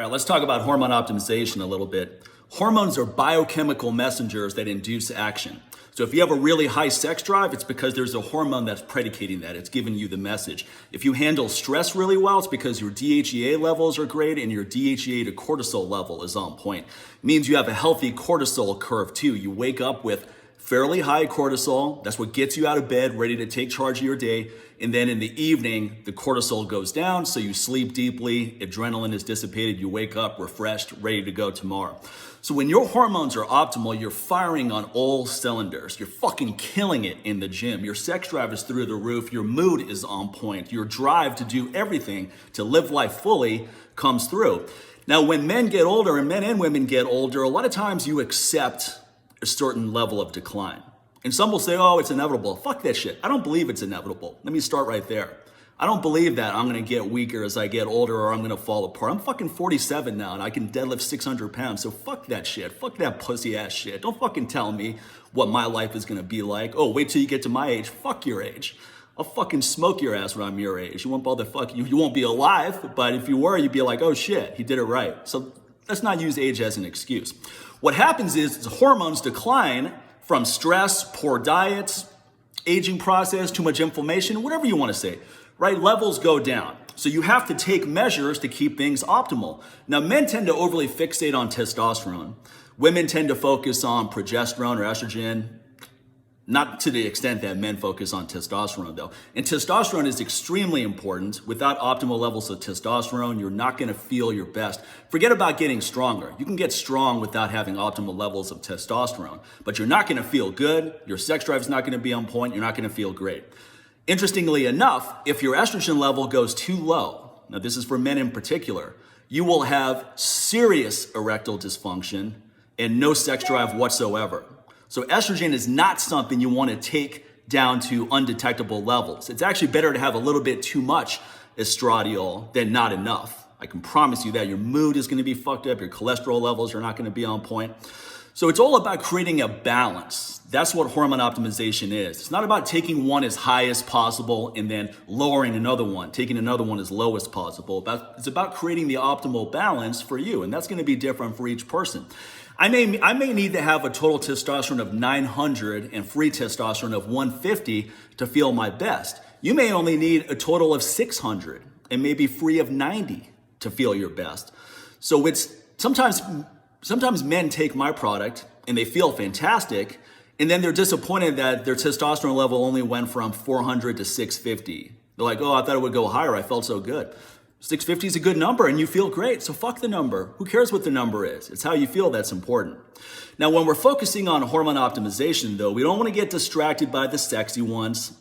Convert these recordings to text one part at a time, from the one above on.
All right, let's talk about hormone optimization a little bit. Hormones are biochemical messengers that induce action. So if you have a really high sex drive, it's because there's a hormone that's predicating that. It's giving you the message. If you handle stress really well, it's because your DHEA levels are great and your DHEA to cortisol level is on point. It means you have a healthy cortisol curve too. You wake up with fairly high cortisol. That's what gets you out of bed, ready to take charge of your day. And then in the evening, the cortisol goes down, so you sleep deeply, adrenaline is dissipated, you wake up refreshed, ready to go tomorrow. So when your hormones are optimal, you're firing on all cylinders. You're fucking killing it in the gym. Your sex drive is through the roof. Your mood is on point. Your drive to do everything, to live life fully, comes through. Now, when men get older, and men and women get older, a lot of times you accept a certain level of decline. And some will say, oh, it's inevitable. Fuck that shit. I don't believe it's inevitable. Let me start right there. I don't believe that I'm gonna get weaker as I get older or I'm gonna fall apart. I'm fucking 47 now and I can deadlift 600 pounds. So fuck that shit. Fuck that pussy ass shit. Don't fucking tell me what my life is gonna be like. Oh, wait till you get to my age. Fuck your age. I'll fucking smoke your ass when I'm your age. You won't bother fuck you. You won't be alive, but if you were, you'd be like, oh shit, he did it right. So let's not use age as an excuse. What happens is hormones decline from stress, poor diets, aging process, too much inflammation, whatever you want to say, right? Levels go down. So you have to take measures to keep things optimal. Now, men tend to overly fixate on testosterone. Women tend to focus on progesterone or estrogen, not to the extent that men focus on testosterone though. And testosterone is extremely important. Without optimal levels of testosterone, you're not gonna feel your best. Forget about getting stronger. You can get strong without having optimal levels of testosterone, but you're not gonna feel good. Your sex drive is not gonna be on point. You're not gonna feel great. Interestingly enough, if your estrogen level goes too low, now this is for men in particular, you will have serious erectile dysfunction and no sex drive whatsoever. So estrogen is not something you want to take down to undetectable levels. It's actually better to have a little bit too much estradiol than not enough. I can promise you that your mood is going to be fucked up. Your cholesterol levels are not going to be on point. So it's all about creating a balance. That's what hormone optimization is. It's not about taking one as high as possible and then lowering another one, taking another one as low as possible. It's about creating the optimal balance for you. And that's going to be different for each person. I may need to have a total testosterone of 900 and free testosterone of 150 to feel my best. You may only need a total of 600 and maybe free of 90 to feel your best. So it's sometimes men take my product and they feel fantastic, and then they're disappointed that their testosterone level only went from 400 to 650. They're like, oh, I thought it would go higher. I felt so good. 650 is a good number and you feel great, so fuck the number. Who cares what the number is? It's how you feel that's important. Now, when we're focusing on hormone optimization though, we don't want to get distracted by the sexy ones.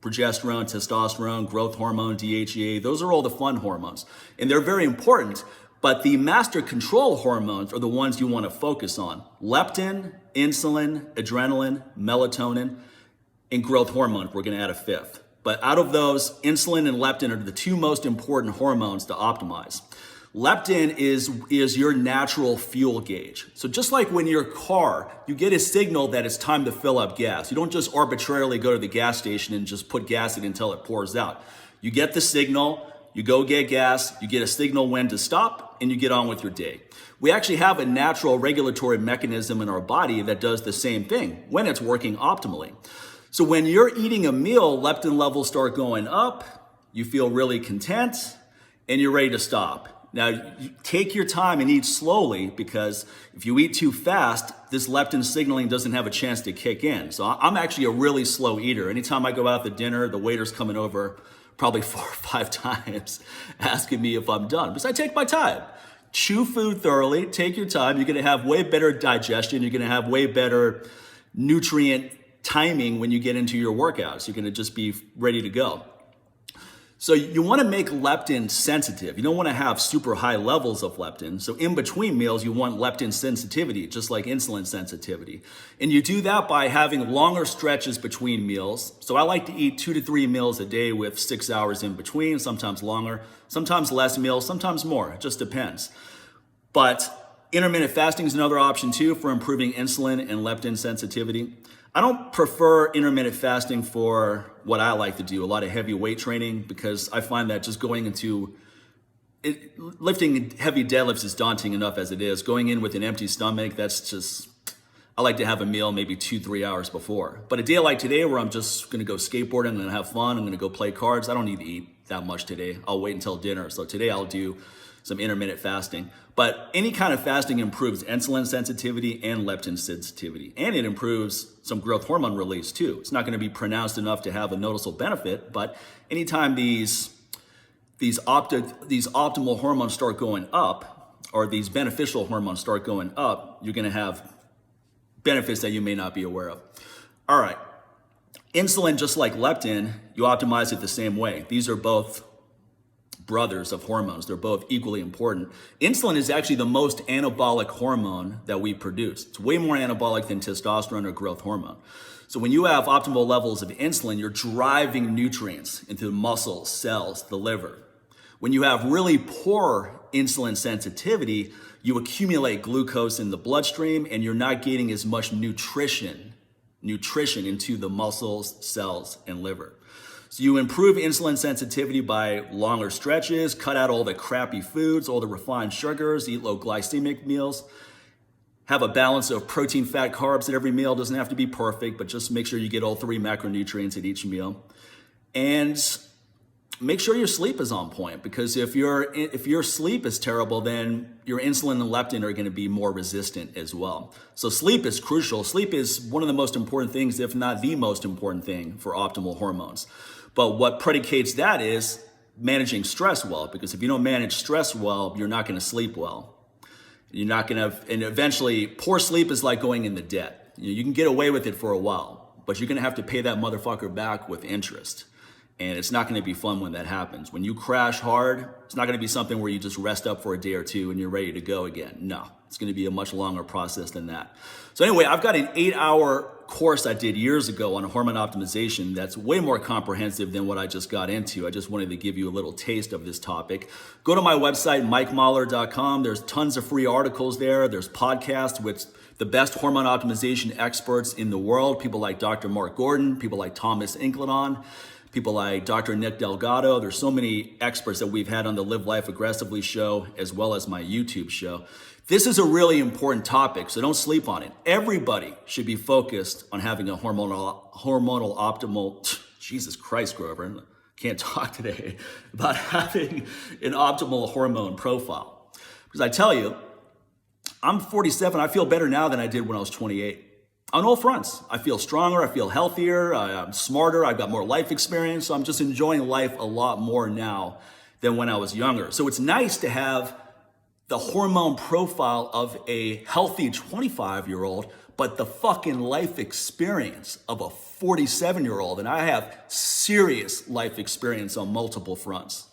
Progesterone, testosterone, growth hormone, DHEA, those are all the fun hormones. And they're very important, but the master control hormones are the ones you want to focus on. Leptin, insulin, adrenaline, melatonin, and growth hormone, we're going to add a fifth. But out of those, insulin and leptin are the two most important hormones to optimize. Leptin is your natural fuel gauge. So just like when your car, you get a signal that it's time to fill up gas. You don't just arbitrarily go to the gas station and just put gas in until it pours out. You get the signal, you go get gas, you get a signal when to stop, and you get on with your day. We actually have a natural regulatory mechanism in our body that does the same thing when it's working optimally. So when you're eating a meal, leptin levels start going up, you feel really content, and you're ready to stop. Now, you take your time and eat slowly, because if you eat too fast, this leptin signaling doesn't have a chance to kick in. So I'm actually a really slow eater. Anytime I go out to dinner, the waiter's coming over probably 4 or 5 times asking me if I'm done, because I take my time. Chew food thoroughly, take your time. You're gonna have way better digestion. You're gonna have way better nutrient timing when you get into your workouts. You're gonna just be ready to go. So you wanna make leptin sensitive. You don't wanna have super high levels of leptin. So in between meals, you want leptin sensitivity, just like insulin sensitivity. And you do that by having longer stretches between meals. So I like to eat 2 to 3 meals a day with 6 hours in between, sometimes longer, sometimes less meals, sometimes more, it just depends. But intermittent fasting is another option too for improving insulin and leptin sensitivity. I don't prefer intermittent fasting for what I like to do, a lot of heavy weight training, because I find that just going into Lifting heavy deadlifts is daunting enough as it is. Going in with an empty stomach, that's just, I like to have a meal maybe 2-3 hours before. But a day like today where I'm just gonna go skateboarding, I'm gonna have fun, I'm gonna go play cards, I don't need to eat that much today. I'll wait until dinner. So today I'll do some intermittent fasting. But any kind of fasting improves insulin sensitivity and leptin sensitivity. And it improves some growth hormone release too. It's not gonna be pronounced enough to have a noticeable benefit, but anytime these optimal hormones start going up, or these beneficial hormones start going up, you're gonna have benefits that you may not be aware of. All right, insulin, just like leptin, you optimize it the same way. These are both brothers of hormones. They're both equally important. Insulin is actually the most anabolic hormone that we produce. It's way more anabolic than testosterone or growth hormone. So when you have optimal levels of insulin, you're driving nutrients into the muscles, cells, the liver. When you have really poor insulin sensitivity, you accumulate glucose in the bloodstream and you're not getting as much nutrition into the muscles, cells, and liver. So you improve insulin sensitivity by longer stretches, cut out all the crappy foods, all the refined sugars, eat low glycemic meals, have a balance of protein, fat, carbs at every meal. Doesn't have to be perfect, but just make sure you get all 3 macronutrients at each meal. And make sure your sleep is on point, because if your sleep is terrible, then your insulin and leptin are going to be more resistant as well. So sleep is crucial. Sleep is one of the most important things, if not the most important thing, for optimal hormones. But what predicates that is managing stress well, because if you don't manage stress well, you're not going to sleep well. You're not going to, and eventually poor sleep is like going into debt. You can get away with it for a while, but you're going to have to pay that motherfucker back with interest. And it's not going to be fun when that happens. When you crash hard, it's not going to be something where you just rest up for a day or two and you're ready to go again. No, it's going to be a much longer process than that. So anyway, I've got an 8-hour course I did years ago on hormone optimization that's way more comprehensive than what I just got into. I just wanted to give you a little taste of this topic. Go to my website, mikemahler.com. There's tons of free articles there. There's podcasts with the best hormone optimization experts in the world. People like Dr. Mark Gordon, people like Thomas Incledon, people like Dr. Nick Delgado. There's so many experts that we've had on the Live Life Aggressively show, as well as my YouTube show. This is a really important topic, so don't sleep on it. Everybody should be focused on having a hormonal optimal, Jesus Christ, Grover, can't talk today, about having an optimal hormone profile. Because I tell you, I'm 47, I feel better now than I did when I was 28. On all fronts. I feel stronger, I feel healthier, I'm smarter, I've got more life experience, so I'm just enjoying life a lot more now than when I was younger. So it's nice to have the hormone profile of a healthy 25-year-old, but the fucking life experience of a 47-year-old. And I have serious life experience on multiple fronts.